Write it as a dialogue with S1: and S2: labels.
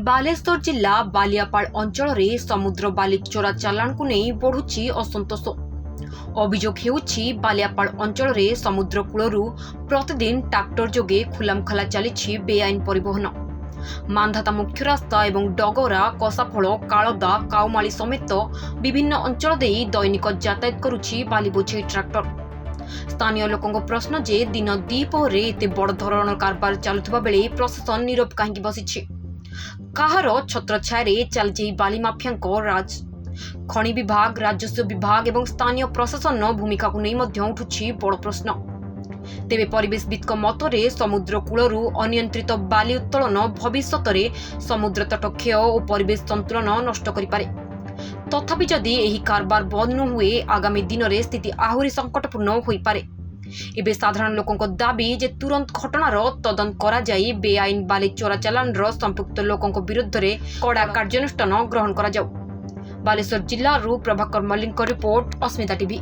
S1: बालेश्वर जिला बालियापाड़ अंचल रे समुद्र बाली चोरा चालाण को नहीं बढ़ुची असंतोष। अभियोग हेउछि बालियापाड़ अंचल रे समुद्र कूलरू प्रतिदिन ट्रैक्टर जोगे खुलामखाला चली बेआईन परिवहन। मानधाता मुख्य रास्ता एवं डगरा कसाफल कालदा काउमाली समेत विभिन्न अंचल देई दैनिक यातायात करुछि बाली बोझेई ट्रैक्टर। स्थानीय लोकों प्रश्न जे दिन द्विपहरे एते बड़ धरणर कारबार चलुथिबा बेले प्रशासन नीरव काहेकि बसिछि। काहार छत्र छाया चलछि बाली माफियांक राज। खनि विभाग राजस्व विभाग एवं स्थानीय प्रशासन भूमिका को नहीं उठुछि बड़ प्रश्न। तेबे परिवेशविद मतरे समुद्र कूलरू अनियंत्रित बाली उत्तोलन भविष्य में समुद्र तट क्षय और परिवेश संतुलन नष्ट करिपारे। तथापि जदि एही कारबार बंद न हुए आगामी दिन में स्थिति आहुरी संकटपूर्ण होई पारे। एबे साधारण लोकों दाबी जे तुरंत घटनार तदंत करा जाई बेआईन बाली चोरा चालाणर संपुक्त लोकों विरुद्ध रे कड़ा कार्यानुष्ठान ग्रहण करा जाऊ। बालेश्वर जिल्लारू प्रभाकर मल्लिक रिपोर्ट अस्मिता टीवी।